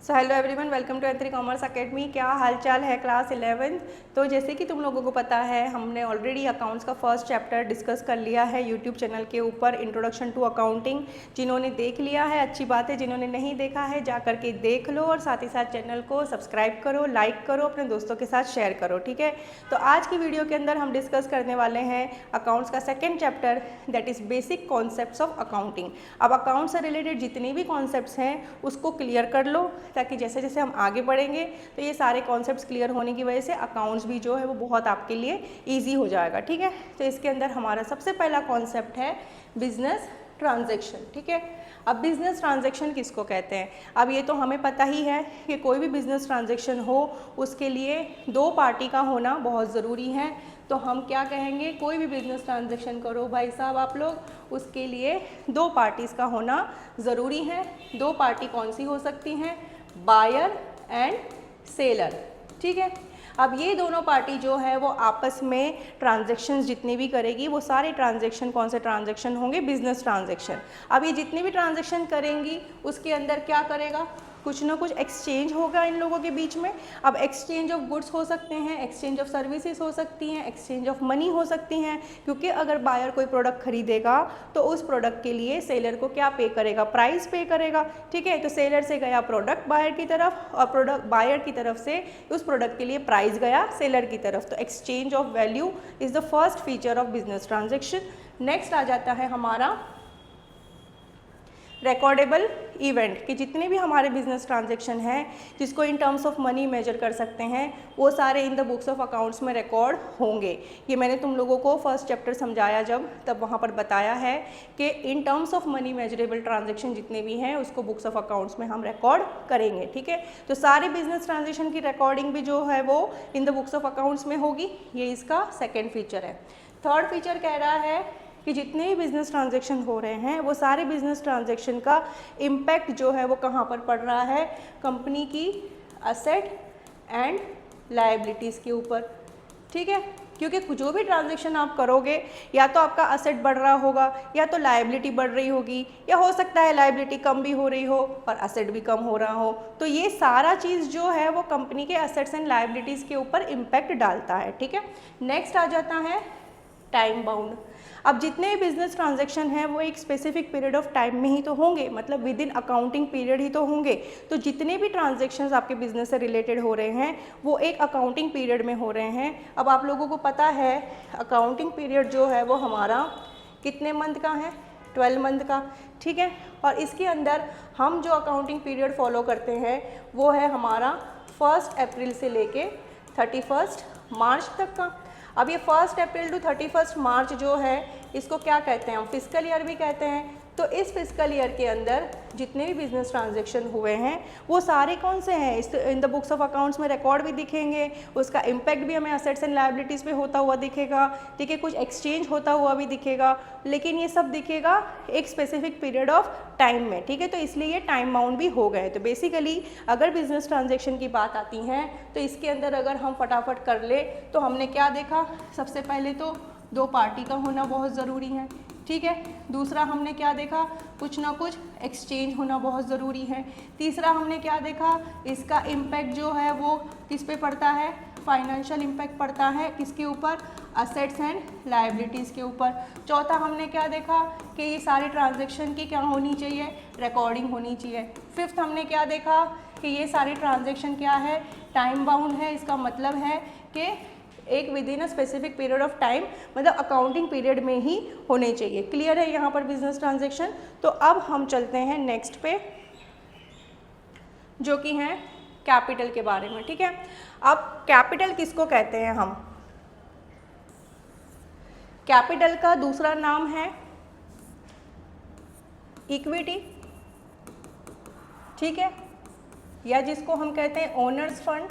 So hello everyone, welcome to एंथ्री commerce academy. क्या हालचाल है क्लास 11th। तो जैसे कि तुम लोगों को पता है, हमने ऑलरेडी अकाउंट्स का फर्स्ट चैप्टर डिस्कस कर लिया है यूट्यूब चैनल के ऊपर, इंट्रोडक्शन टू अकाउंटिंग। जिन्होंने देख लिया है अच्छी बात है, जिन्होंने नहीं देखा है जा करके देख लो और साथ ही साथ चैनल को सब्सक्राइब करो, लाइक करो, अपने दोस्तों के साथ शेयर करो, ठीक है। तो आज की वीडियो के अंदर हम डिस्कस करने वाले हैं अकाउंट्स का second chapter, that is basic concepts of accounting. अब अकाउंट से रिलेटेड जितनी भी कॉन्सेप्ट्स हैं उसको क्लियर कर लो, ताकि जैसे जैसे हम आगे बढ़ेंगे तो ये सारे कॉन्सेप्ट्स क्लियर होने की वजह से अकाउंट्स भी जो है वो बहुत आपके लिए इजी हो जाएगा, ठीक है। तो इसके अंदर हमारा सबसे पहला कॉन्सेप्ट है बिजनेस ट्रांजैक्शन, ठीक है। अब बिजनेस ट्रांजैक्शन किसको कहते हैं? अब ये तो हमें पता ही है कि कोई भी बिजनेस ट्रांजैक्शन हो उसके लिए दो पार्टी का होना बहुत ज़रूरी है। तो हम क्या कहेंगे, कोई भी बिजनेस ट्रांजैक्शन करो भाई साहब आप लोग, उसके लिए दो पार्टीज़ का होना ज़रूरी है। दो पार्टी कौन सी हो सकती हैं? बायर एंड सेलर, ठीक है। अब ये दोनों पार्टी जो है वो आपस में ट्रांजैक्शंस जितनी भी करेगी वो सारे ट्रांजैक्शन कौन से ट्रांजैक्शन होंगे? Business transaction. अब ये जितनी भी ट्रांजैक्शन करेंगी उसके अंदर क्या करेगा? कुछ ना कुछ एक्सचेंज होगा इन लोगों के बीच में। अब एक्सचेंज ऑफ गुड्स हो सकते हैं, एक्सचेंज ऑफ सर्विसेज हो सकती हैं, एक्सचेंज ऑफ मनी हो सकती हैं, क्योंकि अगर बायर कोई प्रोडक्ट खरीदेगा तो उस प्रोडक्ट के लिए सेलर को क्या पे करेगा? प्राइस पे करेगा, ठीक है। तो सेलर से गया प्रोडक्ट बायर की तरफ और प्रोडक्ट बायर की तरफ से उस प्रोडक्ट के लिए प्राइस गया सेलर की तरफ। तो exchange of value is the first feature of business transaction. Next आ जाता है हमारा रिकॉर्डेबल इवेंट, कि जितने भी हमारे बिजनेस ट्रांजैक्शन हैं जिसको in terms of money measure कर सकते हैं वो सारे in the books of accounts में रिकॉर्ड होंगे। ये मैंने तुम लोगों को फर्स्ट चैप्टर समझाया जब, तब वहाँ पर बताया है कि इन terms of money measurable transaction जितने भी हैं उसको बुक्स ऑफ अकाउंट्स में हम रिकॉर्ड करेंगे, ठीक है। तो सारे बिजनेस ट्रांजैक्शन की रिकॉर्डिंग भी जो है वो इन द बुक्स ऑफ अकाउंट्स में होगी। ये इसका सेकेंड फीचर है। थर्ड फीचर कह रहा है कि जितने भी बिजनेस ट्रांजैक्शन हो रहे हैं वो सारे बिजनेस ट्रांजैक्शन का इम्पैक्ट जो है वो कहाँ पर पड़ रहा है? कंपनी की असेट एंड लायबिलिटीज़ के ऊपर, ठीक है। क्योंकि जो भी ट्रांजैक्शन आप करोगे या तो आपका असेट बढ़ रहा होगा या तो लायबिलिटी बढ़ रही होगी, या हो सकता है लायबिलिटी कम भी हो रही हो और असेट भी कम हो रहा हो। तो ये सारा चीज़ जो है वो कंपनी के असेट्स एंड लायबिलिटीज़ के ऊपर इम्पैक्ट डालता है, ठीक है। नेक्स्ट आ जाता है टाइम बाउंड। अब जितने बिजनेस ट्रांजैक्शन हैं वो एक स्पेसिफिक पीरियड ऑफ टाइम में ही तो होंगे, मतलब विद इन अकाउंटिंग पीरियड ही तो होंगे। तो जितने भी ट्रांजैक्शंस आपके बिजनेस से रिलेटेड हो रहे हैं वो एक अकाउंटिंग पीरियड में हो रहे हैं। अब आप लोगों को पता है अकाउंटिंग पीरियड जो है वो हमारा कितने मंथ का है? 12 मंथ का, ठीक है। और इसके अंदर हम जो अकाउंटिंग पीरियड फॉलो करते हैं वो है हमारा 1 अप्रैल से लेके 31 मार्च तक का। अब ये 1 अप्रैल टू 31 मार्च जो है इसको क्या कहते हैं? हम फिस्कल ईयर भी कहते हैं। तो इस फिस्कल ईयर के अंदर जितने भी बिजनेस ट्रांजैक्शन हुए हैं वो सारे कौन से हैं? इस इन द बुक्स ऑफ अकाउंट्स में रिकॉर्ड भी दिखेंगे, उसका इम्पैक्ट भी हमें असेट्स एंड लायबिलिटीज़ पे होता हुआ दिखेगा, ठीक है। कुछ एक्सचेंज होता हुआ भी दिखेगा, लेकिन ये सब दिखेगा एक स्पेसिफिक पीरियड ऑफ टाइम में, ठीक है। तो इसलिए ये टाइम बाउंड भी हो गए। तो बेसिकली अगर बिजनेस ट्रांजैक्शन की बात आती है तो इसके अंदर अगर हम फटाफट कर ले तो हमने क्या देखा? सबसे पहले तो दो पार्टी का होना बहुत ज़रूरी है, ठीक है। दूसरा हमने क्या देखा? कुछ ना कुछ एक्सचेंज होना बहुत ज़रूरी है। तीसरा हमने क्या देखा? इसका इम्पैक्ट जो है वो किस पे पड़ता है? फाइनेंशियल इम्पैक्ट पड़ता है किसके ऊपर? असेट्स एंड लायबिलिटीज़ के ऊपर। चौथा हमने क्या देखा? कि ये सारे ट्रांजैक्शन की क्या होनी चाहिए? रिकॉर्डिंग होनी चाहिए। फिफ्थ हमने क्या देखा? कि ये सारे ट्रांजैक्शन क्या है? टाइम बाउंड है। इसका मतलब है कि एक with in a specific period of time, मतलब अकाउंटिंग पीरियड में ही होने चाहिए। क्लियर है यहाँ पर बिजनेस ट्रांजैक्शन। तो अब हम चलते हैं नेक्स्ट पे जो कि हैं कैपिटल के बारे में, ठीक है। अब कैपिटल किसको कहते हैं हम? कैपिटल का दूसरा नाम है इक्विटी, ठीक है, या जिसको हम कहते हैं ओनर्स फंड।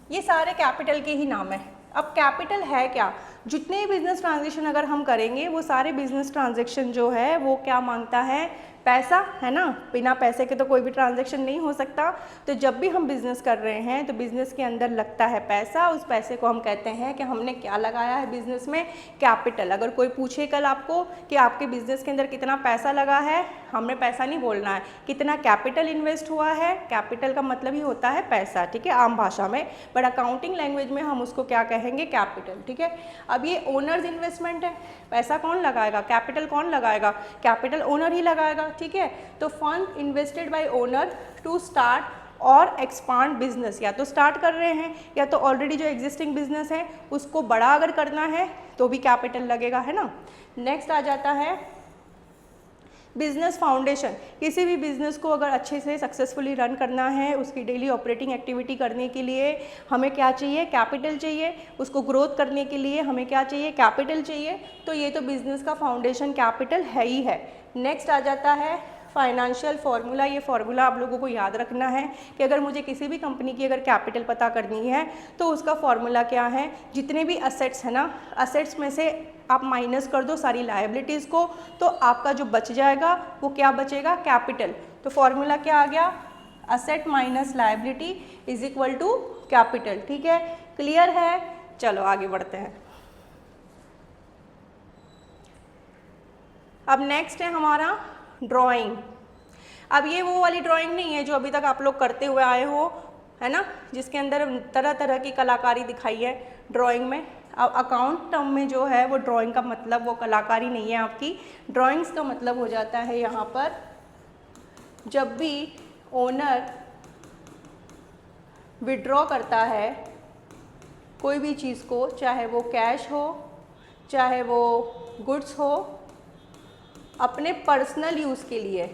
ये सारे कैपिटल के ही नाम है। अब कैपिटल है क्या? जितने बिजनेस ट्रांजैक्शन अगर हम करेंगे वो सारे बिजनेस ट्रांजैक्शन जो है वो क्या मांगता है? पैसा है ना, बिना पैसे के तो कोई भी ट्रांजैक्शन नहीं हो सकता। तो जब भी हम बिज़नेस कर रहे हैं तो बिज़नेस के अंदर लगता है पैसा, उस पैसे को हम कहते हैं कि हमने क्या लगाया है बिज़नेस में, कैपिटल। अगर कोई पूछे कल आपको कि आपके बिज़नेस के अंदर कितना पैसा लगा है, हमने पैसा नहीं बोलना है, कितना कैपिटल इन्वेस्ट हुआ है। कैपिटल का मतलब ही होता है पैसा, ठीक है, आम भाषा में, बट अकाउंटिंग लैंग्वेज में हम उसको क्या कहेंगे, कैपिटल, ठीक है। अब ये ओनर्स इन्वेस्टमेंट है, पैसा कौन लगाएगा, कैपिटल कौन लगाएगा, कैपिटल ओनर ही लगाएगा, ठीक है। तो fund invested by owner to start और एक्सपांड बिजनेस, या तो स्टार्ट कर रहे हैं या तो ऑलरेडी जो एग्जिस्टिंग बिजनेस है उसको बड़ा अगर करना है तो भी कैपिटल लगेगा, है ना। नेक्स्ट आ जाता है बिजनेस फाउंडेशन। किसी भी बिजनेस को अगर अच्छे से सक्सेसफुली रन करना है, उसकी डेली ऑपरेटिंग एक्टिविटी करने के लिए हमें क्या चाहिए, कैपिटल चाहिए। उसको ग्रोथ करने के लिए हमें क्या चाहिए, कैपिटल चाहिए। तो ये तो बिजनेस का फाउंडेशन कैपिटल है ही है। नेक्स्ट आ जाता है फाइनेंशियल फार्मूला। ये फार्मूला आप लोगों को याद रखना है कि अगर मुझे किसी भी कंपनी की अगर कैपिटल पता करनी है तो उसका फार्मूला क्या है, जितने भी असेट्स है ना, असेट्स में से आप माइनस कर दो सारी लायबिलिटीज़ को, तो आपका जो बच जाएगा वो क्या बचेगा, कैपिटल। तो फार्मूला क्या आ गया, asset minus liability is equal to capital, ठीक है। क्लियर है, चलो आगे बढ़ते हैं। अब नेक्स्ट है हमारा ड्राइंग। अब ये वो वाली ड्राइंग नहीं है जो अभी तक आप लोग करते हुए आए हो, है ना, जिसके अंदर तरह तरह की कलाकारी दिखाई है ड्राइंग में। अब अकाउंट टर्म में जो है वो ड्राइंग का मतलब वो कलाकारी नहीं है आपकी। ड्राइंग्स का मतलब हो जाता है यहाँ पर जब भी ओनर विड्रॉ करता है कोई भी चीज़ को, चाहे वो कैश हो चाहे वो गुड्स हो, अपने पर्सनल यूज़ के लिए,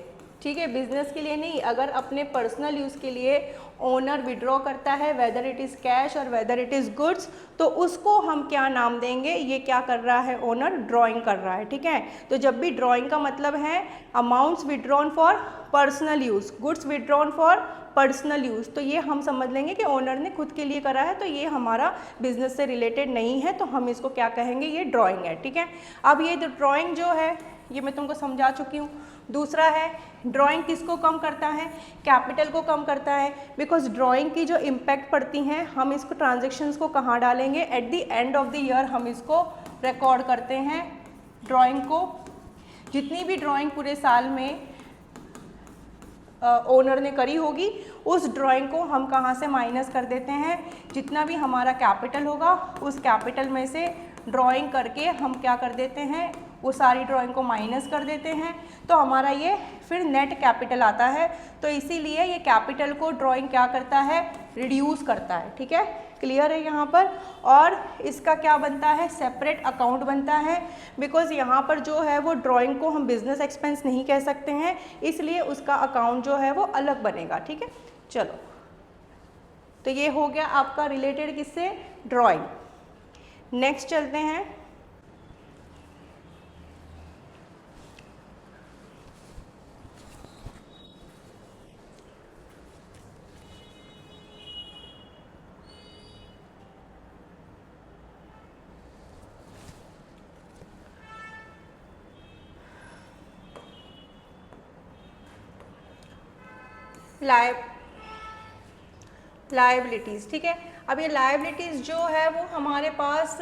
ठीक है, बिजनेस के लिए नहीं, अगर अपने पर्सनल यूज़ के लिए ओनर विड्रॉ करता है, वेदर इट इज़ कैश और वेदर इट इज़ गुड्स, तो उसको हम क्या नाम देंगे, ये क्या कर रहा है, ओनर ड्राइंग कर रहा है, ठीक है। तो जब भी ड्राइंग का मतलब है amounts withdrawn for personal use, goods withdrawn for personal use, तो ये हम समझ लेंगे कि ओनर ने खुद के लिए करा है, तो ये हमारा बिजनेस से रिलेटेड नहीं है, तो हम इसको क्या कहेंगे, ये ड्राइंग है, ठीक है। अब ये ड्राइंग जो है ये मैं तुमको समझा चुकी हूँ। दूसरा है ड्राइंग किसको कम करता है, कैपिटल को कम करता है, बिकॉज ड्राइंग की जो इम्पैक्ट पड़ती हैं हम इसको ट्रांजेक्शन्स को कहाँ डालेंगे, at the end of the year हम इसको रिकॉर्ड करते हैं ड्राइंग को। जितनी भी ड्राइंग पूरे साल में ओनर ने करी होगी उस ड्राइंग को हम कहाँ से माइनस कर देते हैं, जितना भी हमारा कैपिटल होगा उस कैपिटल में से ड्राइंग करके हम क्या कर देते हैं, वो सारी ड्राइंग को माइनस कर देते हैं, तो हमारा ये फिर नेट कैपिटल आता है। तो इसीलिए ये कैपिटल को ड्राइंग क्या करता है, रिड्यूस करता है, ठीक है। क्लियर है यहाँ पर। और इसका क्या बनता है, सेपरेट अकाउंट बनता है, बिकॉज यहाँ पर जो है वो ड्राइंग को हम बिजनेस एक्सपेंस नहीं कह सकते हैं, इसलिए उसका अकाउंट जो है वो अलग बनेगा, ठीक है। चलो, तो ये हो गया आपका रिलेटेड किससे, ड्राइंग। नेक्स्ट चलते हैं लायबिलिटीज़, ठीक है। अब ये लायबिलिटीज़ जो है वो हमारे पास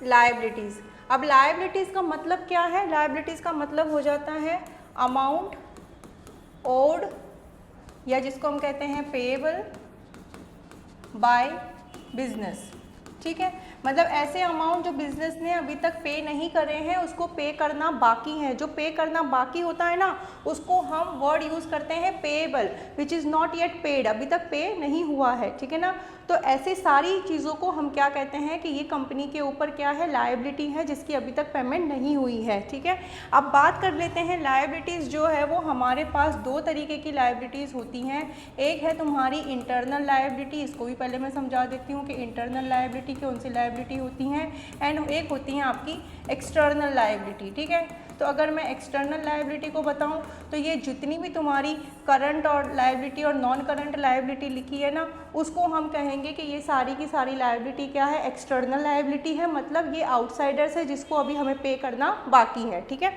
लायबिलिटीज़, अब लायबिलिटीज़ का मतलब क्या है, लायबिलिटीज़ का मतलब हो जाता है अमाउंट ओड, या जिसको हम कहते हैं पेएबल बाय बिजनेस, ठीक है। मतलब ऐसे अमाउंट जो बिजनेस ने अभी तक पे नहीं करे हैं उसको पे करना बाकी है। जो पे करना बाकी होता है ना उसको हम वर्ड यूज़ करते हैं payable, which is not yet paid, अभी तक पे नहीं हुआ है, ठीक है ना। तो ऐसी सारी चीज़ों को हम क्या कहते हैं कि ये कंपनी के ऊपर क्या है, लायबिलिटी है, जिसकी अभी तक पेमेंट नहीं हुई है, ठीक है। अब बात कर लेते हैं लायबिलिटीज़ जो है वो हमारे पास दो तरीके की लायबिलिटीज़ होती हैं। एक है तुम्हारी इंटरनल लायबिलिटी, इसको भी पहले मैं समझा देती हूँ कि इंटरनल लायबिलिटी लायबिलिटी कौन सी लायबिलिटी होती हैं, एंड एक होती हैं आपकी एक्सटर्नल लायबिलिटी। ठीक है, तो अगर मैं एक्सटर्नल लायबिलिटी को बताऊं तो ये जितनी भी तुम्हारी करंट और लायबिलिटी और नॉन करंट लायबिलिटी लिखी है ना, उसको हम कहेंगे कि ये सारी की सारी लायबिलिटी क्या है, एक्सटर्नल लायबिलिटी है, मतलब ये आउटसाइडर्स है जिसको अभी हमें पे करना बाकी है। ठीक है,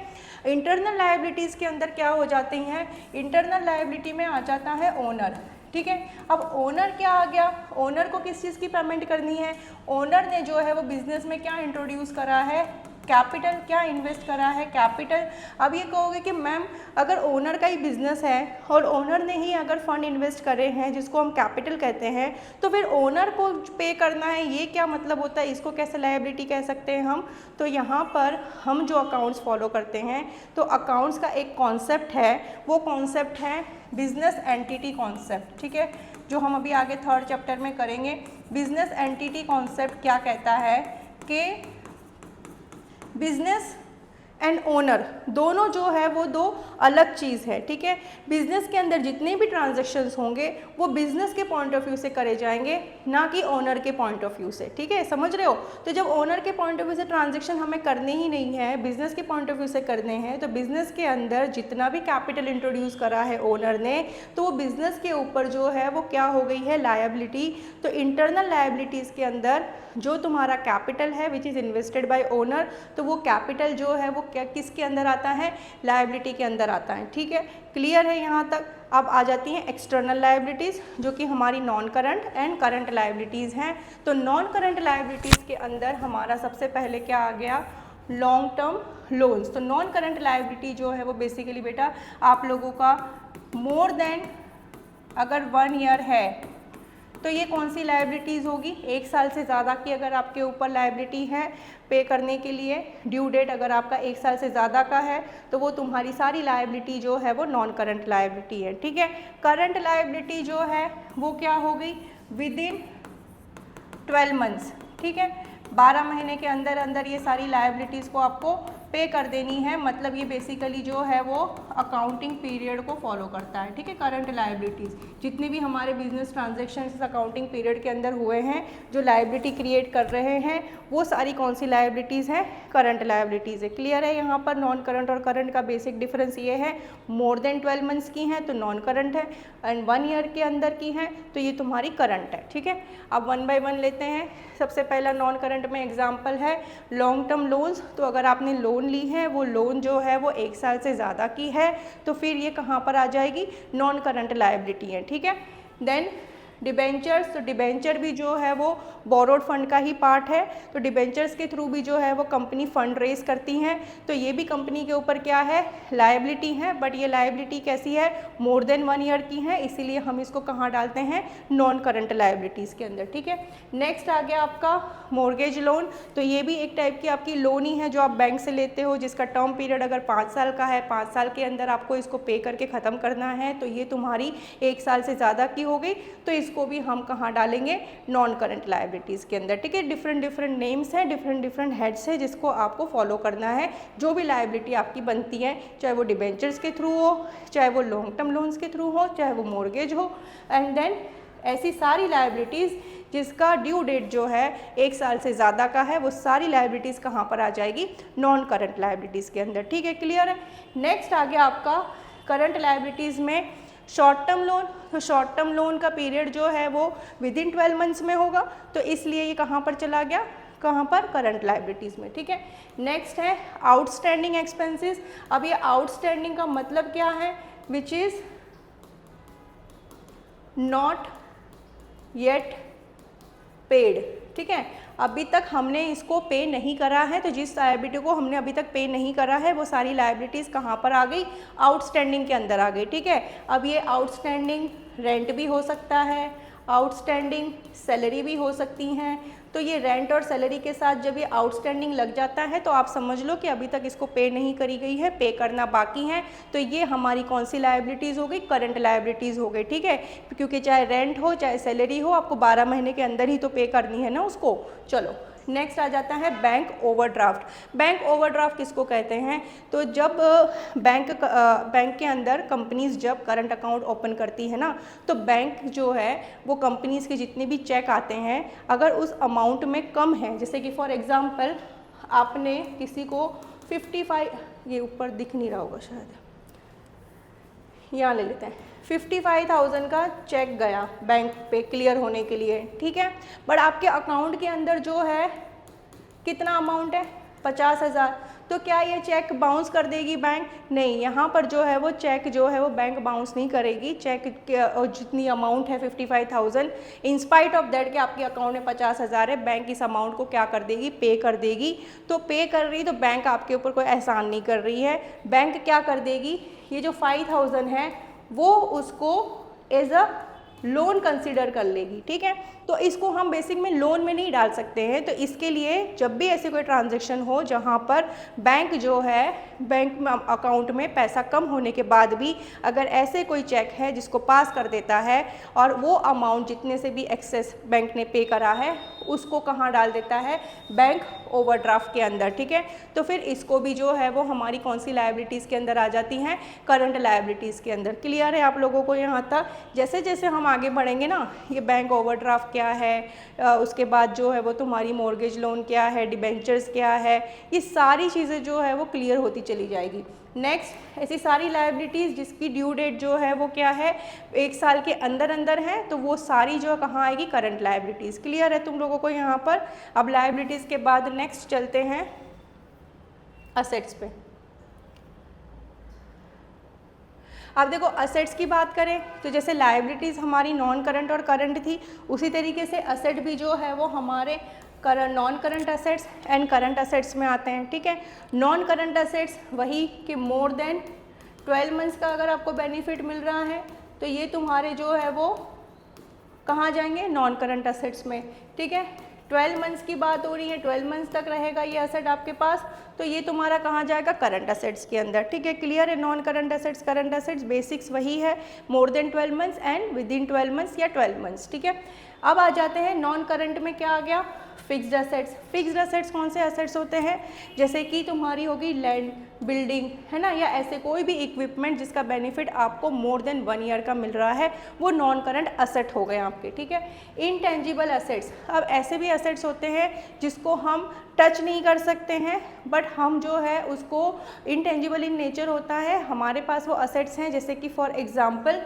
इंटरनल लायबिलिटीज़ के अंदर क्या हो जाती हैं, इंटरनल लायबिलिटी में आ जाता है ओनर। ठीक है, अब ओनर क्या आ गया, ओनर को किस चीज़ की पेमेंट करनी है, ओनर ने जो है वो बिजनेस में क्या इंट्रोड्यूस करा है, कैपिटल, क्या इन्वेस्ट करा है, कैपिटल। अब ये कहोगे कि मैम अगर ओनर का ही बिजनेस है और ओनर ने ही अगर फंड इन्वेस्ट करे हैं जिसको हम कैपिटल कहते हैं, तो फिर ओनर को पे करना है, ये क्या मतलब होता है, इसको कैसे लायबिलिटी कह सकते हैं हम। तो यहाँ पर हम जो अकाउंट्स फॉलो करते हैं, तो अकाउंट्स का एक कॉन्सेप्ट है, वो कॉन्सेप्ट है बिजनेस एंटिटी कॉन्सेप्ट। ठीक है, जो हम अभी आगे 3rd चैप्टर में करेंगे। बिजनेस एंटिटी कॉन्सेप्ट क्या कहता है कि बिजनेस एंड ओनर दोनों जो है वो दो अलग चीज़ है। ठीक है, बिजनेस के अंदर जितने भी ट्रांजैक्शंस होंगे वो बिजनेस के पॉइंट ऑफ व्यू से करे जाएंगे, ना कि ओनर के पॉइंट ऑफ व्यू से। ठीक है, समझ रहे हो। तो जब ओनर के पॉइंट ऑफ व्यू से ट्रांजैक्शन हमें करने ही नहीं है, बिजनेस के पॉइंट ऑफ व्यू से करने हैं, तो बिजनेस के अंदर जितना भी कैपिटल इंट्रोड्यूस करा है ओनर ने, तो वो बिजनेस के ऊपर जो है वो क्या हो गई है, लायबिलिटी। तो इंटरनल लायबिलिटीज़ के अंदर जो तुम्हारा कैपिटल है which is invested by owner, तो वो कैपिटल जो है वो क्या किसके अंदर आता है, लायबिलिटी के अंदर आता है। ठीक है, क्लियर है यहाँ तक। अब आ जाती हैं एक्सटर्नल लायबिलिटीज़ जो कि हमारी non current and current liabilities हैं। तो नॉन करंट लायबिलिटीज़ के अंदर हमारा सबसे पहले क्या आ गया, लॉन्ग टर्म लोन्स। तो नॉन करंट लायबिलिटी जो है वो बेसिकली बेटा आप लोगों का मोर देन अगर 1 ईयर है तो ये कौन सी लायबिलिटीज़ होगी, 1 साल से ज़्यादा की अगर आपके ऊपर लायबिलिटी है पे करने के लिए, ड्यू डेट अगर आपका 1 साल से ज़्यादा का है, तो वो तुम्हारी सारी लायबिलिटी जो है वो नॉन करंट लायबिलिटी है। ठीक है, करंट लायबिलिटी जो है वो क्या हो गई, विद इन 12 मंथ्स। ठीक है, 12 महीने के अंदर अंदर ये सारी लायबिलिटीज़ को आपको पे कर देनी है, मतलब ये बेसिकली जो है वो अकाउंटिंग पीरियड को फॉलो करता है। ठीक है, करंट लायबिलिटीज़ जितने भी हमारे बिजनेस ट्रांजैक्शन इस अकाउंटिंग पीरियड के अंदर हुए हैं, जो लायबिलिटी क्रिएट कर रहे हैं, वो सारी कौन सी लायबिलिटीज़ हैं, करंट लायबिलिटीज़ है। क्लियर है यहाँ पर। नॉन करंट और करंट का बेसिक डिफरेंस ये है, मोर देन 12 मंथ्स की हैं तो नॉन करंट है, एंड 1 ईयर के अंदर की हैं तो ये तुम्हारी करंट है। ठीक है, अब 1 बाय 1 लेते हैं। सबसे पहला नॉन करंट में एग्जाम्पल है लॉन्ग टर्म लोन्स। तो अगर आपने लोन ली है, वो लोन जो है वो 1 साल से ज़्यादा की है, तो फिर ये कहाँ पर आ जाएगी, नॉन करंट लायबिलिटी है। ठीक है, देन डिबेंचर्स। तो डिबेंचर भी जो है वो बोरोड फंड का ही पार्ट है, तो डिबेंचर्स के थ्रू भी जो है वो कंपनी फंड रेज करती हैं, तो ये भी कंपनी के ऊपर क्या है, लायबिलिटी है, बट ये लायबिलिटी कैसी है, मोर देन 1 ईयर की है, इसीलिए हम इसको कहाँ डालते हैं, नॉन करंट लायबिलिटीज़ के अंदर। ठीक है, नेक्स्ट आ गया आपका मॉर्गेज लोन। तो ये भी एक टाइप की आपकी लोन ही है जो आप बैंक से लेते हो, जिसका टर्म पीरियड अगर 5 साल का है, 5 साल के अंदर आपको इसको पे करके ख़त्म करना है, तो ये तुम्हारी 1 साल से ज़्यादा की हो गई, तो इसको भी हम कहाँ डालेंगे, नॉन करंट लायबिलिटीज़ के अंदर। ठीक है, डिफरेंट नेम्स हैं, डिफरेंट हेड्स है जिसको आपको फॉलो करना है। जो भी लायबिलिटी आपकी बनती है, चाहे वो डिबेंचर्स के थ्रू हो, चाहे वो लॉन्ग टर्म लोन्स के थ्रू हो, चाहे वो मॉर्गेज हो, एंड देन ऐसी सारी लायबिलिटीज़ जिसका ड्यू डेट जो है 1 साल से ज़्यादा का है, वो सारी लायबिलिटीज़ कहाँ पर आ जाएगी, नॉन करंट लायबिलिटीज़ के अंदर। ठीक है, क्लियर है। नेक्स्ट आ गया आपका करंट लायबिलिटीज़ में शॉर्ट टर्म लोन। तो शॉर्ट टर्म लोन का पीरियड जो है वो विद इन 12 मंथ्स में होगा, तो इसलिए ये कहाँ पर चला गया, कहाँ पर, करंट लायबिलिटीज़ में। ठीक है, नेक्स्ट है आउटस्टैंडिंग एक्सपेंसेस। अब ये आउटस्टैंडिंग का मतलब क्या है, which is not yet paid. ठीक है, अभी तक हमने इसको पे नहीं करा है, तो जिस लायबिलिटी को हमने अभी तक पे नहीं करा है वो सारी लायबिलिटीज़ कहाँ पर आ गई, आउटस्टैंडिंग के अंदर आ गई। ठीक है, अब ये आउटस्टैंडिंग रेंट भी हो सकता है, आउटस्टैंडिंग सैलरी भी हो सकती हैं। तो ये रेंट और सैलरी के साथ जब ये आउटस्टैंडिंग लग जाता है तो आप समझ लो कि अभी तक इसको पे नहीं करी गई है, पे करना बाकी है, तो ये हमारी कौन सी लायबिलिटीज़ हो गई, करंट लायबिलिटीज़ हो गई। ठीक है, क्योंकि चाहे रेंट हो चाहे सैलरी हो, आपको 12 महीने के अंदर ही तो पे करनी है ना उसको। चलो नेक्स्ट आ जाता है बैंक ओवरड्राफ्ट। बैंक ओवरड्राफ्ट किसको कहते हैं? तो जब बैंक के अंदर कंपनीज जब करंट अकाउंट ओपन करती है ना, तो बैंक जो है वो कंपनीज के जितने भी चेक आते हैं अगर उस अमाउंट में कम है, जैसे कि फॉर एग्जांपल आपने किसी को 55, ये ऊपर दिख नहीं रहा होगा शायद, यहाँ ले लेते हैं, 55,000 का चेक गया बैंक पे क्लियर होने के लिए, ठीक है, बट आपके अकाउंट के अंदर जो है कितना अमाउंट है? 50,000। तो क्या ये चेक बाउंस कर देगी बैंक? नहीं, यहाँ पर जो है वो चेक जो है वो बैंक बाउंस नहीं करेगी। चेक जितनी अमाउंट है 55,000, इंस्पाइट ऑफ दैट कि आपके अकाउंट में 50,000 है, बैंक इस अमाउंट को क्या कर देगी? पे कर देगी। तो पे कर रही तो बैंक आपके ऊपर कोई एहसान नहीं कर रही है। बैंक क्या कर देगी? ये जो 5,000 है वो उसको एज अ लोन कंसीडर कर लेगी, ठीक है। तो इसको हम बेसिक में लोन में नहीं डाल सकते हैं। तो इसके लिए जब भी ऐसे कोई ट्रांजैक्शन हो जहाँ पर बैंक जो है बैंक में अकाउंट में पैसा कम होने के बाद भी अगर ऐसे कोई चेक है जिसको पास कर देता है और वो अमाउंट जितने से भी एक्सेस बैंक ने पे करा है उसको कहाँ डाल देता है? बैंक ओवरड्राफ्ट के अंदर, ठीक है। तो फिर इसको भी जो है वो हमारी कौन सी लायबिलिटीज़ के अंदर आ जाती हैं? करंट लायबिलिटीज़ के अंदर। क्लियर है आप लोगों को यहाँ तक? जैसे जैसे हम आगे बढ़ेंगे ना, ये बैंक ओवरड्राफ्ट क्या है, उसके बाद जो है वो तुम्हारी मॉर्गेज लोन क्या है, डिबेंचर्स क्या है, ये सारी चीज़ें जो है वो क्लियर होती चली जाएगी। नेक्स्ट, ऐसी सारी लायबिलिटीज़ जिसकी ड्यू डेट जो है वो क्या है? 1 साल के अंदर अंदर है, तो वो सारी जो कहाँ आएगी? Current liabilities. क्लियर है तुम लोगों को यहाँ पर? अब लायबिलिटीज़ के बाद नेक्स्ट चलते हैं असेट्स पे। अब देखो असेट्स की बात करें तो जैसे लायबिलिटीज़ हमारी नॉन करंट और करंट थी, उसी तरीके से असेट भी जो है वो हमारे non current assets and current assets में आते हैं, ठीक है। नॉन करंट असेट्स वही कि मोर देन 12 मंथ्स का अगर आपको बेनिफिट मिल रहा है तो ये तुम्हारे जो है वो कहाँ जाएंगे? नॉन करंट असेट्स में, ठीक है। 12 मंथ्स की बात हो रही है, 12 मंथ्स तक रहेगा ये असेट आपके पास, तो ये तुम्हारा कहाँ जाएगा? करंट असेट्स के अंदर, ठीक है। क्लियर है? Non current assets current assets basics वही है, more than 12 months and with in 12 months या 12 मंथ्स, ठीक है। अब आ जाते हैं नॉन करंट में, क्या आ गया? Fixed assets. फिक्स्ड असेट्स कौन से असेट्स होते हैं? जैसे कि तुम्हारी होगी लैंड, बिल्डिंग, है ना, या ऐसे कोई भी इक्विपमेंट जिसका बेनिफिट आपको मोर देन 1 ईयर का मिल रहा है, वो नॉन करंट असेट हो गए आपके, ठीक है। इनटेंजिबल असेट्स, अब ऐसे भी असेट्स होते हैं जिसको हम टच नहीं कर सकते हैं, बट हम जो है उसको इनटेंजिबल इन नेचर होता है, हमारे पास वो असेट्स हैं, जैसे कि फॉर एग्जांपल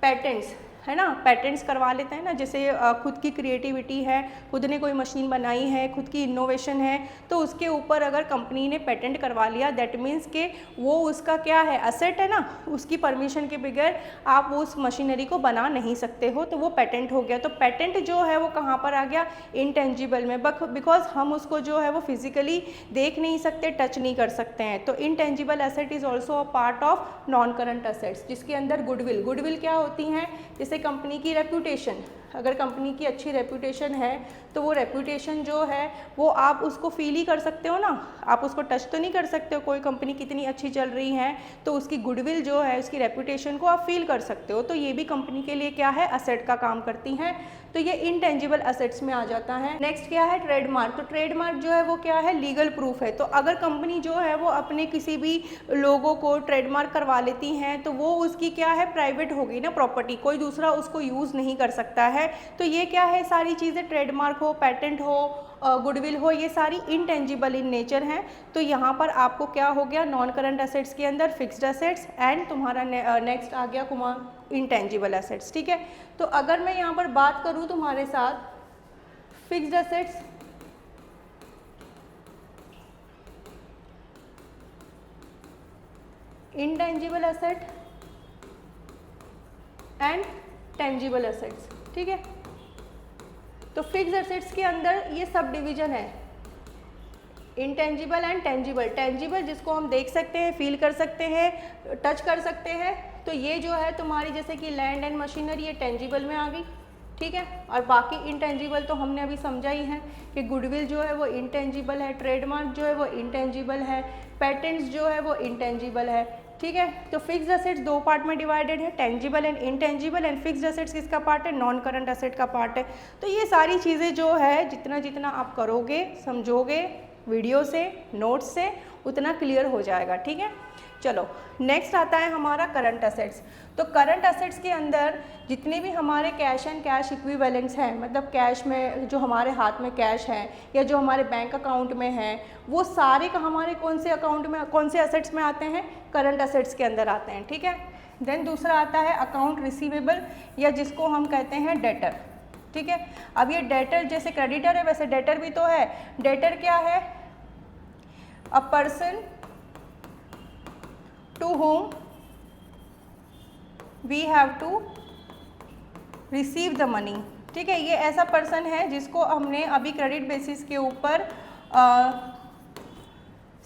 पैटेंट्स, है ना, पेटेंट्स करवा लेते हैं ना, जैसे खुद की क्रिएटिविटी है, खुद ने कोई मशीन बनाई है, खुद की इनोवेशन है, तो उसके ऊपर अगर कंपनी ने पेटेंट करवा लिया, दैट मीन्स कि वो उसका क्या है? असेट है ना, उसकी परमिशन के बगैर आप उस मशीनरी को बना नहीं सकते हो, तो वो पेटेंट हो गया। तो पेटेंट जो है वो कहाँ पर आ गया? इनटेंजिबल में, बिकॉज हम उसको जो है वो फिजिकली देख नहीं सकते, टच नहीं कर सकते हैं। तो intangible asset is also a part of non current assets, जिसके अंदर गुडविल, गुडविल क्या होती हैं? जैसे कंपनी की रेप्यूटेशन, अगर कंपनी की अच्छी रेप्यूटेशन है तो वो रेप्यूटेशन जो है वो आप उसको फील ही कर सकते हो ना, आप उसको टच तो नहीं कर सकते हो। कोई कंपनी कितनी अच्छी चल रही है तो उसकी गुडविल जो है, उसकी रेप्यूटेशन को आप फील कर सकते हो। तो ये भी कंपनी के लिए क्या है? असेट का काम करती हैं। तो ये इनटेंजिबल असेट्स में आ जाता है। नेक्स्ट क्या है? ट्रेडमार्क। तो ट्रेडमार्क जो है वो क्या है? लीगल प्रूफ है। तो अगर कंपनी जो है वो अपने किसी भी लोगों को ट्रेडमार्क करवा लेती हैं तो वो उसकी क्या है? प्राइवेट होगी ना प्रॉपर्टी, कोई दूसरा उसको यूज़ नहीं कर सकता है। तो ये क्या है? सारी चीज़ें, ट्रेडमार्क हो, पेटेंट हो, गुडविल हो, ये सारी इनटेंजिबल इन नेचर हैं। तो यहाँ पर आपको क्या हो गया? नॉन करंट असेट्स के अंदर फिक्स्ड असेट्स एंड तुम्हारा नेक्स्ट आ गया कुमार इनटेंजिबल असेट्स, ठीक है। तो अगर मैं यहाँ पर बात करूँ तुम्हारे साथ fixed assets, intangible asset and tangible assets, ठीक है। तो फिक्स्ड असेट्स के अंदर ये सब डिवीजन है, इंटेंजिबल एंड टेंजिबल। टेंजिबल जिसको हम देख सकते हैं, फील कर सकते हैं, टच कर सकते हैं, तो ये जो है तुम्हारी जैसे कि लैंड एंड मशीनरी, ये टेंजिबल में आ गई, ठीक है। और बाकी इंटेंजिबल तो हमने अभी समझा ही है कि गुडविल जो है वो इंटेंजिबल है, ट्रेडमार्क जो है वो इंटेंजिबल है, पेटेंट्स जो है वो इंटेंजिबल है। ठीक है। तो फिक्स्ड असेट्स दो पार्ट में डिवाइडेड है, tangible and intangible, and fixed assets किसका पार्ट है, नॉन करंट असेट का पार्ट है। तो ये सारी चीज़ें जो है जितना जितना आप करोगे, समझोगे वीडियो से, नोट्स से, उतना क्लियर हो जाएगा। ठीक है, चलो नेक्स्ट आता है हमारा करंट असेट्स। तो करंट असेट्स के अंदर जितने भी हमारे कैश एंड कैश इक्विवेलेंट्स हैं, मतलब कैश में जो हमारे हाथ में कैश है या जो हमारे बैंक अकाउंट में है, वो सारे का हमारे कौन से अकाउंट में, कौन से असेट्स में आते हैं, करंट असेट्स के अंदर आते हैं। ठीक है। देन दूसरा आता है अकाउंट रिसीवेबल, या जिसको हम कहते हैं डेटर। ठीक है। अब ये डेटर जैसे क्रेडिटर है वैसे डेटर भी तो है। डेटर क्या है, a person to whom we have to receive the money। ठीक है, ये ऐसा पर्सन है जिसको हमने अभी क्रेडिट बेसिस के ऊपर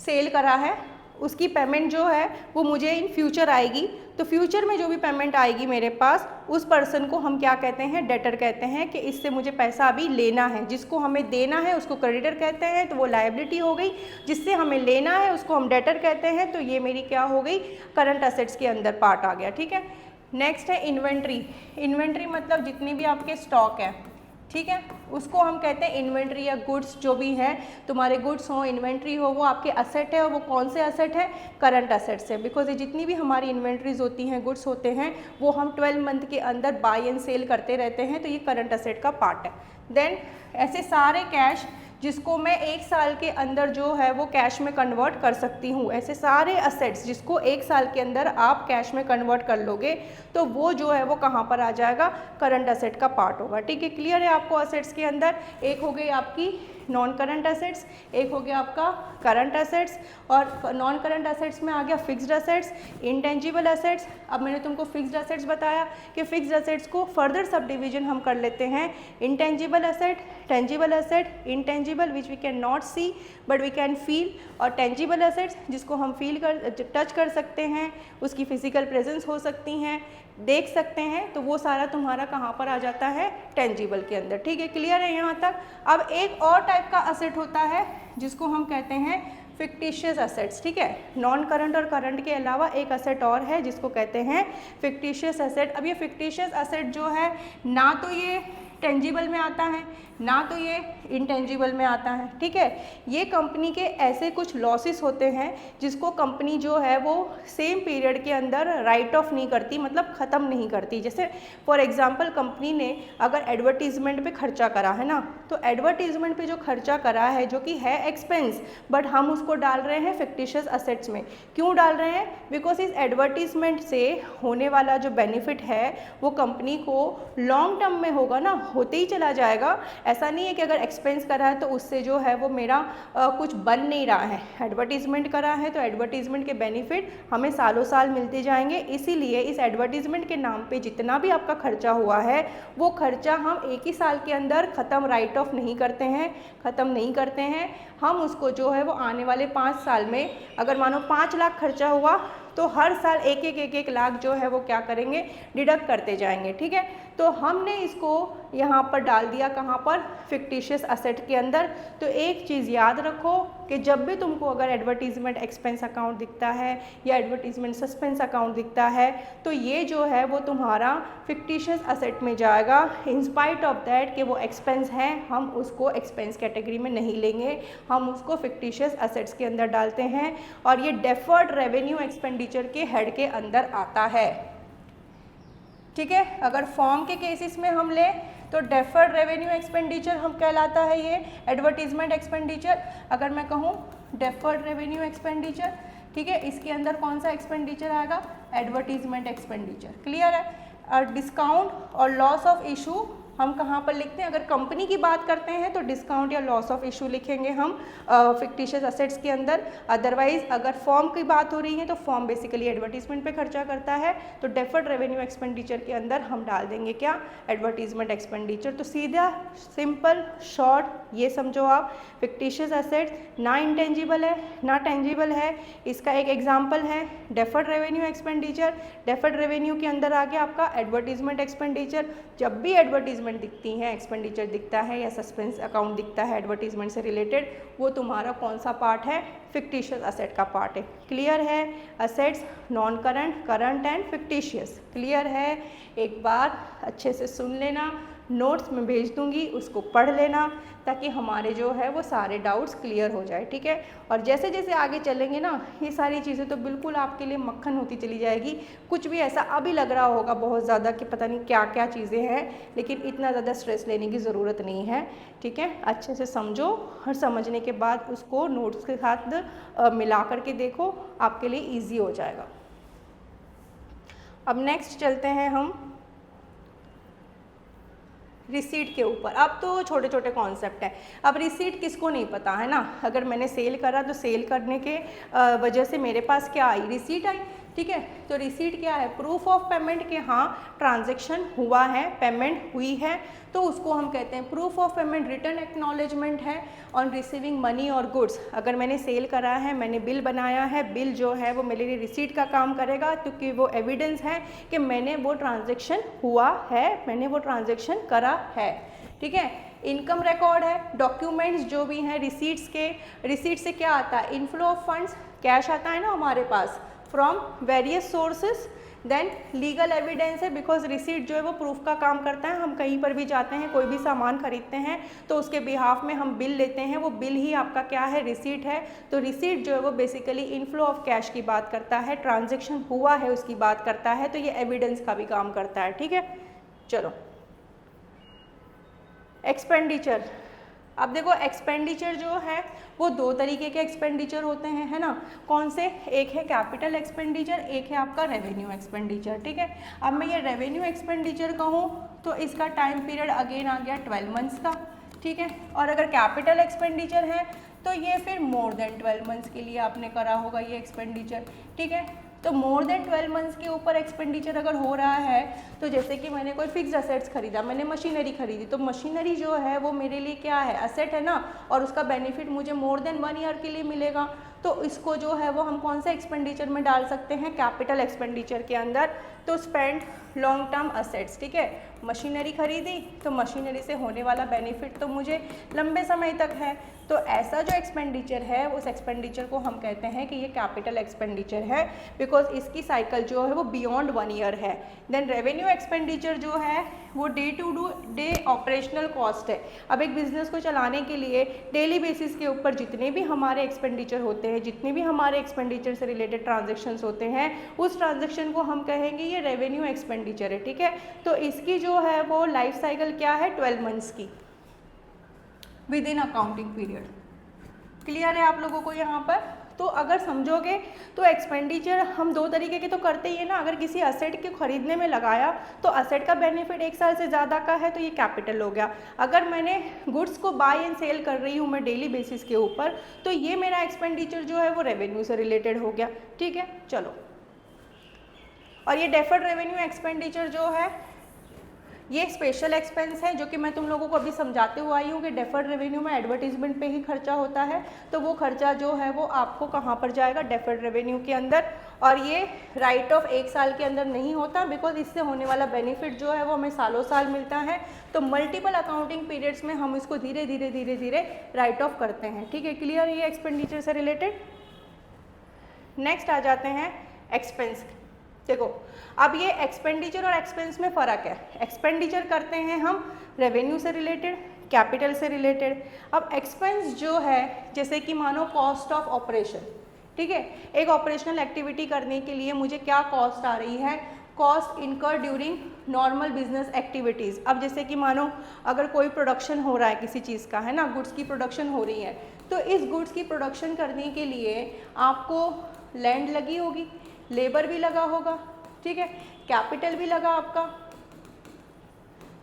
सेल करा है, उसकी पेमेंट जो है वो मुझे इन फ्यूचर आएगी। तो फ्यूचर में जो भी पेमेंट आएगी मेरे पास, उस पर्सन को हम क्या कहते हैं, डेटर कहते हैं, कि इससे मुझे पैसा अभी लेना है। जिसको हमें देना है उसको क्रेडिटर कहते हैं, तो वो लायबिलिटी हो गई। जिससे हमें लेना है उसको हम डेटर कहते हैं, तो ये मेरी क्या हो गई, करंट असेट्स के अंदर पार्ट आ गया। ठीक है। नेक्स्ट है इन्वेंट्री। इन्वेंट्री मतलब जितनी भी आपके स्टॉक है, ठीक है, उसको हम कहते हैं इन्वेंट्री या गुड्स। जो भी है तुम्हारे गुड्स हो, इन्वेंट्री हो, वो आपके असेट है। और वो कौन से असेट है, करंट असेट्स है। बिकॉज ये जितनी भी हमारी इन्वेंट्रीज होती हैं, गुड्स होते हैं, वो हम 12 मंथ के अंदर बाय एंड सेल करते रहते हैं, तो ये करंट असेट का पार्ट है। देन ऐसे सारे कैश जिसको मैं 1 साल के अंदर जो है वो कैश में कन्वर्ट कर सकती हूँ, ऐसे सारे असेट्स जिसको 1 साल के अंदर आप कैश में कन्वर्ट कर लोगे, तो वो जो है वो कहाँ पर आ जाएगा, करंट असेट का पार्ट होगा। ठीक है, क्लियर है आपको। असेट्स के अंदर एक हो गई आपकी नॉन करंट असेट्स, एक हो गया आपका करंट असेट्स, और नॉन करंट असेट्स में आ गया फिक्स्ड असेट्स, इंटेंजिबल असेट्स। अब मैंने तुमको फिक्स्ड असेट्स बताया कि फिक्स्ड असेट्स को फर्दर सब डिवीजन हम कर लेते हैं, intangible asset, tangible asset, intangible which we can not see but we can feel, और टेंजिबल असेट्स जिसको हम फील कर, टच कर सकते हैं, उसकी फिजिकल प्रेजेंस हो सकती हैं, देख सकते हैं, तो वो सारा तुम्हारा कहाँ पर आ जाता है, टेंजिबल के अंदर। ठीक है, क्लियर है यहाँ तक। अब एक और टाइप का असेट होता है जिसको हम कहते हैं फिक्टिशियस असेट्स। ठीक है, नॉन करंट और करंट के अलावा एक असेट और है जिसको कहते हैं फिक्टिशियस असेट। अब ये फिक्टिशियस असेट जो है, ना तो ये टेंजिबल में आता है, ना तो ये इंटेंजिबल में आता है। ठीक है, ये कंपनी के ऐसे कुछ लॉसेस होते हैं जिसको कंपनी जो है वो सेम पीरियड के अंदर राइट ऑफ नहीं करती, मतलब ख़त्म नहीं करती। जैसे फॉर एग्जांपल कंपनी ने अगर एडवर्टीजमेंट पे खर्चा करा है ना, तो एडवर्टीजमेंट पे जो खर्चा करा है, जो कि है एक्सपेंस, बट हम उसको डाल रहे हैं फिक्टिशियस असेट्स में। क्यों डाल रहे हैं, बिकॉज इस एडवर्टीजमेंट से होने वाला जो बेनिफिट है वो कंपनी को लॉन्ग टर्म में होगा ना, होते ही चला जाएगा। ऐसा नहीं है कि अगर एक्सपेंस करा है तो उससे जो है वो मेरा कुछ बन नहीं रहा है। एडवर्टीजमेंट करा है तो एडवर्टीजमेंट के बेनिफिट हमें सालों साल मिलते जाएंगे। इसीलिए इस एडवर्टीजमेंट के नाम पे जितना भी आपका खर्चा हुआ है, वो खर्चा हम एक ही साल के अंदर ख़त्म राइट ऑफ नहीं करते हैं, ख़त्म नहीं करते हैं। हम उसको जो है वो आने वाले 5 साल में, अगर मानो 5 लाख खर्चा हुआ, तो हर साल एक लाख जो है वो क्या करेंगे, डिडक्ट करते जाएंगे। ठीक है, तो हमने इसको यहाँ पर डाल दिया, कहाँ पर, फिक्टिशियस असेट के अंदर। तो एक चीज़ याद रखो कि जब भी तुमको अगर एडवर्टीजमेंट एक्सपेंस अकाउंट दिखता है या एडवर्टीजमेंट सस्पेंस अकाउंट दिखता है, तो ये जो है वो तुम्हारा फिक्टिशियस असेट में जाएगा। इन स्पाइट ऑफ दैट कि वो एक्सपेंस है, हम उसको एक्सपेंस कैटेगरी में नहीं लेंगे, हम उसको फिक्टिशियस असेट्स के अंदर डालते हैं, और ये डेफर्ड रेवेन्यू एक्सपेंडिचर के हेड के अंदर आता है। ठीक है, अगर फॉर्म के केसेस में हम लें तो डेफर्ड रेवेन्यू एक्सपेंडिचर हम कहलाता है ये एडवर्टीजमेंट एक्सपेंडिचर। अगर मैं कहूँ डेफर्ड रेवेन्यू एक्सपेंडिचर, ठीक है, इसके अंदर कौन सा एक्सपेंडिचर आएगा, एडवर्टीजमेंट एक्सपेंडिचर। क्लियर है। और डिस्काउंट और लॉस ऑफ इशू हम कहाँ पर लिखते हैं, अगर कंपनी की बात करते हैं तो डिस्काउंट या लॉस ऑफ इशू लिखेंगे हम फिक्टिशियस असेट्स के अंदर। अदरवाइज अगर फॉर्म की बात हो रही है तो फॉर्म बेसिकली एडवर्टीजमेंट पे खर्चा करता है, तो डेफर्ड रेवेन्यू एक्सपेंडिचर के अंदर हम डाल देंगे क्या, एडवर्टीजमेंट एक्सपेंडिचर। तो सीधा सिंपल शॉर्ट ये समझो आप, फिक्टिशियस असेट्स ना इंटेंजिबल है ना टेंजिबल है। इसका एक एग्जाम्पल है deferred revenue expenditure. Deferred revenue के अंदर आ गया आपका एडवर्टीजमेंट एक्सपेंडिचर। जब भी एडवर्टीजमेंट एडवर्टीजमेंट दिखती हैं, एक्सपेंडिचर दिखता है या सस्पेंस अकाउंट दिखता है एडवर्टीजमेंट से रिलेटेड, वो तुम्हारा कौन सा पार्ट है, फिक्टिशियस असेट का पार्ट है। क्लियर है? Assets non current, current and fictitious. Clear है? एक बार अच्छे से सुन लेना, नोट्स में भेज दूंगी, उसको पढ़ लेना ताकि हमारे जो है वो सारे डाउट्स क्लियर हो जाए। ठीक है? और जैसे जैसे आगे चलेंगे ना, ये सारी चीज़ें तो बिल्कुल आपके लिए मक्खन होती चली जाएगी। कुछ भी ऐसा अभी लग रहा होगा बहुत ज़्यादा कि पता नहीं क्या क्या चीज़ें हैं, लेकिन इतना ज़्यादा स्ट्रेस लेने की ज़रूरत नहीं है। ठीक है? अच्छे से समझो और समझने के बाद उसको नोट्स के साथ मिला करके देखो, आपके लिए ईजी हो जाएगा। अब नेक्स्ट चलते हैं हम रिसीट के ऊपर। अब तो छोटे छोटे कॉन्सेप्ट हैं। अब रिसीट किसको नहीं पता है ना, अगर मैंने सेल करा तो सेल करने के वजह से मेरे पास क्या आई, रिसीट आई। ठीक है? तो रिसीट क्या है, प्रूफ ऑफ पेमेंट के हाँ ट्रांजैक्शन हुआ है, पेमेंट हुई है, तो उसको हम कहते हैं proof of payment. Return acknowledgement है ऑन रिसीविंग मनी और गुड्स। अगर मैंने सेल करा है, मैंने बिल बनाया है, बिल जो है वो मेरे लिए रिसीट का काम करेगा, क्योंकि वो एविडेंस है कि मैंने वो ट्रांजैक्शन हुआ है, मैंने वो ट्रांजैक्शन करा है। ठीक है? इनकम रिकॉर्ड है, डॉक्यूमेंट्स जो भी हैं रिसीट्स के, रिसीट से क्या आता है, इनफ्लो ऑफ फंड्स, कैश आता है ना हमारे पास from various sources. Then legal evidence है, बिकॉज रिसीट जो है वो प्रूफ का काम करता है। हम कहीं पर भी जाते हैं, कोई भी सामान खरीदते हैं तो उसके बिहाफ में हम बिल लेते हैं, वो बिल ही आपका क्या है, रिसीट है। तो रिसीट जो है वो बेसिकली इनफ्लो ऑफ कैश की बात करता है, ट्रांजैक्शन हुआ है उसकी बात करता है, तो ये एविडेंस का भी काम करता है। ठीक है? चलो, एक्सपेंडिचर। अब देखो एक्सपेंडिचर जो है वो दो तरीके के एक्सपेंडिचर होते हैं, है ना। कौन से, एक है कैपिटल एक्सपेंडिचर, एक है आपका रेवेन्यू एक्सपेंडिचर। ठीक है? अब मैं ये रेवेन्यू एक्सपेंडिचर कहूँ तो इसका टाइम पीरियड अगेन आ गया 12 मंथ्स का। ठीक है? और अगर कैपिटल एक्सपेंडिचर है तो ये फिर मोर देन 12 मंथ्स के लिए आपने करा होगा ये एक्सपेंडिचर। ठीक है? तो मोर देन 12 मंथ्स के ऊपर एक्सपेंडिचर अगर हो रहा है, तो जैसे कि मैंने कोई फिक्स असेट्स खरीदा, मैंने मशीनरी खरीदी, तो मशीनरी जो है वो मेरे लिए क्या है, असेट है ना, और उसका बेनिफिट मुझे मोर देन 1 ईयर के लिए मिलेगा, तो इसको जो है वो हम कौन सा एक्सपेंडिचर में डाल सकते हैं, कैपिटल एक्सपेंडिचर के अंदर। तो स्पेंड लॉन्ग टर्म असेट्स। ठीक है? मशीनरी खरीदी तो मशीनरी से होने वाला बेनिफिट तो मुझे लंबे समय तक है, तो ऐसा जो एक्सपेंडिचर है उस एक्सपेंडिचर को हम कहते हैं कि ये कैपिटल एक्सपेंडिचर है, बिकॉज इसकी साइकिल जो है वो बियॉन्ड 1 ईयर है। देन रेवेन्यू एक्सपेंडिचर जो है वो day to day operational cost है। अब एक बिजनेस को चलाने के लिए डेली बेसिस के ऊपर जितने भी हमारे एक्सपेंडिचर होते हैं, जितने भी हमारे एक्सपेंडिचर से रिलेटेड ट्रांजेक्शन्स होते हैं, उस ट्रांजेक्शन को हम कहेंगे ये रेवेन्यू एक्सपेंडिचर है। ठीक है? तो इसकी जो है वो लाइफ साइकिल क्या है, 12 मंथ्स की with in accounting period. Clear है आप लोगों को यहाँ पर? तो अगर समझोगे तो एक्सपेंडिचर हम दो तरीके के तो करते ही है ना। अगर किसी असेट के खरीदने में लगाया तो असेट का बेनिफिट 1 साल से ज़्यादा का है तो ये कैपिटल हो गया। अगर मैंने गुड्स को बाय एंड सेल कर रही हूँ मैं डेली बेसिस के ऊपर, तो ये मेरा एक्सपेंडिचर जो है वो रेवेन्यू से रिलेटेड हो गया। ठीक है? चलो, और ये डेफर्ड रेवेन्यू एक्सपेंडिचर जो है ये स्पेशल एक्सपेंस है, जो कि मैं तुम लोगों को अभी समझाते हुए आई हूँ कि डेफर्ड रेवेन्यू में एडवर्टीजमेंट पे ही खर्चा होता है, तो वो खर्चा जो है वो आपको कहाँ पर जाएगा, डेफर्ड रेवेन्यू के अंदर। और ये राइट ऑफ 1 साल के अंदर नहीं होता, बिकॉज इससे होने वाला बेनिफिट जो है वो हमें सालों साल मिलता है, तो मल्टीपल अकाउंटिंग पीरियड्स में हम इसको धीरे धीरे राइट ऑफ करते हैं। ठीक है? क्लियर है ये एक्सपेंडिचर से रिलेटेड? नेक्स्ट आ जाते हैं एक्सपेंस। देखो, अब ये एक्सपेंडिचर और एक्सपेंस में फ़र्क है। एक्सपेंडिचर करते हैं हम रेवेन्यू से रिलेटेड, कैपिटल से रिलेटेड। अब एक्सपेंस जो है, जैसे कि मानो कॉस्ट ऑफ ऑपरेशन। ठीक है? एक ऑपरेशनल एक्टिविटी करने के लिए मुझे क्या कॉस्ट आ रही है, cost incur during normal business activities. अब जैसे कि मानो अगर कोई प्रोडक्शन हो रहा है किसी चीज़ का, है ना, गुड्स की प्रोडक्शन हो रही है, तो इस गुड्स की प्रोडक्शन करने के लिए आपको लैंड लगी होगी, लेबर भी लगा होगा, ठीक है, कैपिटल भी लगा आपका,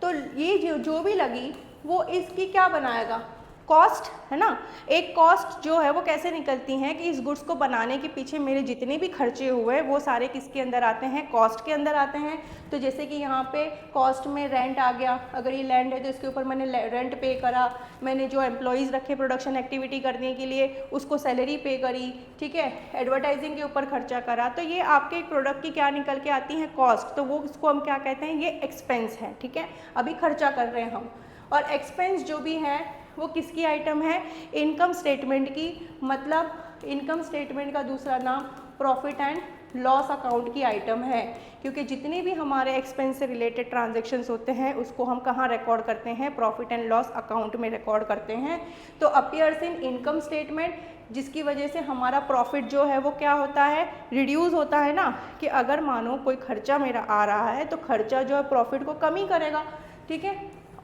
तो ये जो भी लगी वो इसकी क्या बनाएगा, कॉस्ट, है ना। एक कॉस्ट जो है वो कैसे निकलती हैं कि इस गुड्स को बनाने के पीछे मेरे जितने भी खर्चे हुए वो सारे किसके अंदर आते हैं, कॉस्ट के अंदर आते हैं। तो जैसे कि यहाँ पे कॉस्ट में रेंट आ गया, अगर ये लैंड है तो इसके ऊपर मैंने रेंट पे करा, मैंने जो एम्प्लॉयज़ रखे प्रोडक्शन एक्टिविटी करने के लिए उसको सैलरी पे करी, ठीक है, एडवर्टाइजिंग के ऊपर खर्चा करा, तो ये आपके एक प्रोडक्ट की क्या निकल के आती है, कॉस्ट। तो वो इसको हम क्या कहते हैं, ये एक्सपेंस है, ठीक है, अभी खर्चा कर रहे हैं हम। और एक्सपेंस जो भी है वो किसकी आइटम है, इनकम स्टेटमेंट की, मतलब इनकम स्टेटमेंट का दूसरा नाम प्रॉफिट एंड लॉस अकाउंट की आइटम है, क्योंकि जितने भी हमारे एक्सपेंस से रिलेटेड ट्रांजैक्शंस होते हैं उसको हम कहाँ रिकॉर्ड करते हैं, प्रॉफिट एंड लॉस अकाउंट में रिकॉर्ड करते हैं। तो अपीयर्स इन इनकम स्टेटमेंट, जिसकी वजह से हमारा प्रॉफिट जो है वो क्या होता है, रिड्यूस होता है ना, कि अगर मानो कोई खर्चा मेरा आ रहा है तो खर्चा जो है प्रॉफिट को कम ही करेगा, ठीक है,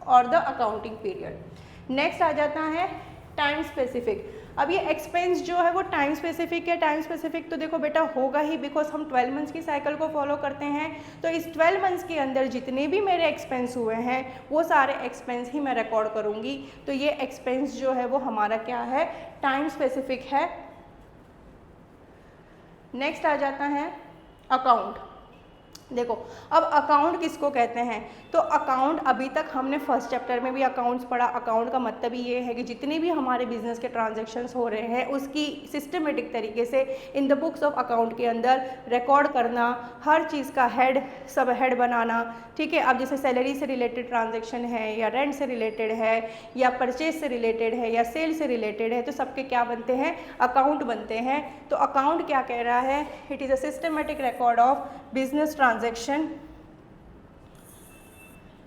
और द अकाउंटिंग पीरियड। नेक्स्ट आ जाता है टाइम स्पेसिफिक। अब ये एक्सपेंस जो है वो टाइम स्पेसिफिक है। टाइम स्पेसिफिक तो देखो बेटा होगा ही, बिकॉज हम 12 मंथ्स की साइकिल को फॉलो करते हैं। तो इस 12 मंथ्स के अंदर जितने भी मेरे एक्सपेंस हुए हैं वो सारे एक्सपेंस ही मैं रिकॉर्ड करूँगी। तो ये एक्सपेंस जो है वो हमारा क्या है, टाइम स्पेसिफिक है। नेक्स्ट आ जाता है अकाउंट। देखो अब अकाउंट किसको कहते हैं, तो अकाउंट अभी तक हमने फर्स्ट चैप्टर में भी अकाउंट्स पढ़ा। अकाउंट का मतलब ही ये है कि जितने भी हमारे बिजनेस के ट्रांजैक्शंस हो रहे हैं उसकी सिस्टमेटिक तरीके से इन द बुक्स ऑफ अकाउंट के अंदर रिकॉर्ड करना, हर चीज़ का हेड, सब हेड बनाना, ठीक है। अब जैसे सैलरी से रिलेटेड ट्रांजैक्शन है या रेंट से रिलेटेड है या परचेज से रिलेटेड है या सेल से रिलेटेड है, तो सबके क्या बनते हैं, अकाउंट बनते हैं। तो अकाउंट क्या कह रहा है, it is a systematic record of business transaction.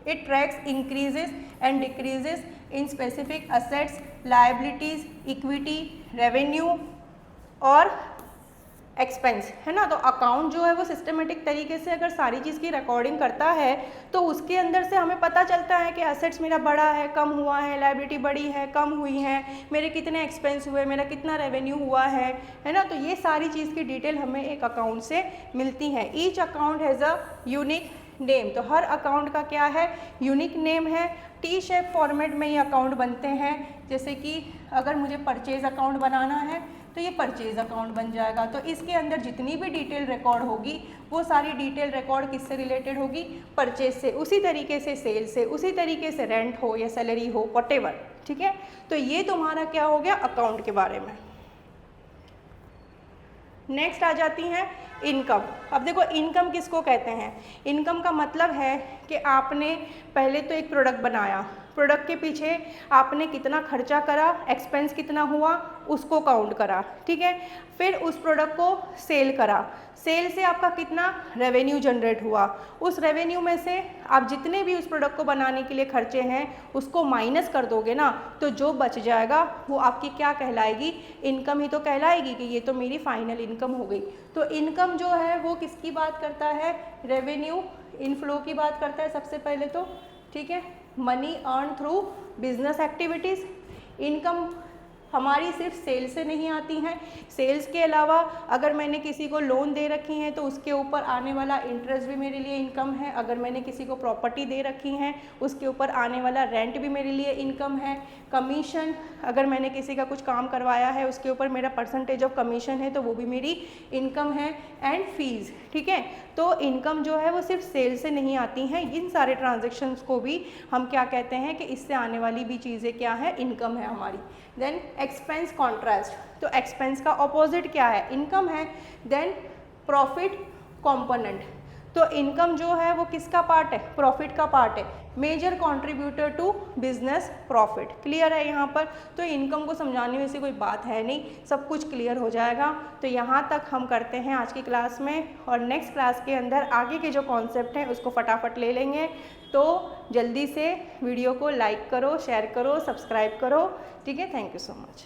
It tracks increases and decreases in specific assets, liabilities, equity, revenue और एक्सपेंस, है ना। तो अकाउंट जो है वो सिस्टमेटिक तरीके से अगर सारी चीज़ की रिकॉर्डिंग करता है तो उसके अंदर से हमें पता चलता है कि एसेट्स मेरा बढ़ा है, कम हुआ है, लायबिलिटी बढ़ी है, कम हुई है, मेरे कितने एक्सपेंस हुए, मेरा कितना रेवेन्यू हुआ है ना। तो ये सारी चीज़ की डिटेल हमें एक अकाउंट से मिलती है। Each account has a unique name. तो हर अकाउंट का क्या है, यूनिक नेम है। टी शेप फॉर्मेट में ये अकाउंट बनते हैं। जैसे कि अगर मुझे परचेज अकाउंट बनाना है तो ये परचेज अकाउंट बन जाएगा। तो इसके अंदर जितनी भी डिटेल रिकॉर्ड होगी वो सारी डिटेल रिकॉर्ड किससे रिलेटेड होगी, परचेज से। उसी तरीके से सेल से, उसी तरीके से रेंट हो या सैलरी हो, व्हाटएवर, ठीक है। तो ये तुम्हारा क्या हो गया, अकाउंट के बारे में। नेक्स्ट आ जाती हैं इनकम। अब देखो इनकम किसको कहते हैं, इनकम का मतलब है कि आपने पहले तो एक प्रोडक्ट बनाया, प्रोडक्ट के पीछे आपने कितना खर्चा करा, एक्सपेंस कितना हुआ उसको काउंट करा, ठीक है। फिर उस प्रोडक्ट को सेल करा, सेल से आपका कितना रेवेन्यू जनरेट हुआ, उस रेवेन्यू में से आप जितने भी उस प्रोडक्ट को बनाने के लिए खर्चे हैं उसको माइनस कर दोगे ना, तो जो बच जाएगा वो आपकी क्या कहलाएगी, इनकम ही तो कहलाएगी कि ये तो मेरी फाइनल इनकम हो गई। तो इनकम जो है वो किसकी बात करता है, रेवेन्यू इनफ्लो की बात करता है सबसे पहले तो, ठीक है। Money earn through business activities. Income हमारी सिर्फ सेल से नहीं आती हैं, सेल्स के अलावा अगर मैंने किसी को लोन दे रखी हैं तो उसके ऊपर आने वाला इंटरेस्ट भी मेरे लिए इनकम है। अगर मैंने किसी को प्रॉपर्टी दे रखी हैं उसके ऊपर आने वाला रेंट भी मेरे लिए इनकम है। कमीशन, अगर मैंने किसी का कुछ काम करवाया है उसके ऊपर मेरा परसेंटेज ऑफ कमीशन है तो वो भी मेरी इनकम है। एंड फीस, ठीक है। तो इनकम जो है वो सिर्फ सेल से नहीं आती हैं, इन सारे ट्रांजेक्शन्स को भी हम क्या कहते हैं कि इससे आने वाली भी चीज़ें क्या है, इनकम है हमारी। देन एक्सपेंस कॉन्ट्रास्ट, तो एक्सपेंस का ऑपोजिट क्या है, इनकम है। देन प्रॉफिट कंपोनेंट, तो इनकम जो है वो किसका पार्ट है, प्रॉफिट का पार्ट है। Major contributor to business profit. Clear है यहाँ पर, तो इनकम को समझाने में से कोई बात है नहीं, सब कुछ क्लियर हो जाएगा। तो यहाँ तक हम करते हैं आज की क्लास में, और नेक्स्ट क्लास के अंदर आगे के जो कॉन्सेप्ट हैं उसको फटाफट ले लेंगे। तो जल्दी से वीडियो को लाइक करो, शेयर करो, सब्सक्राइब करो, ठीक है। Thank you so much.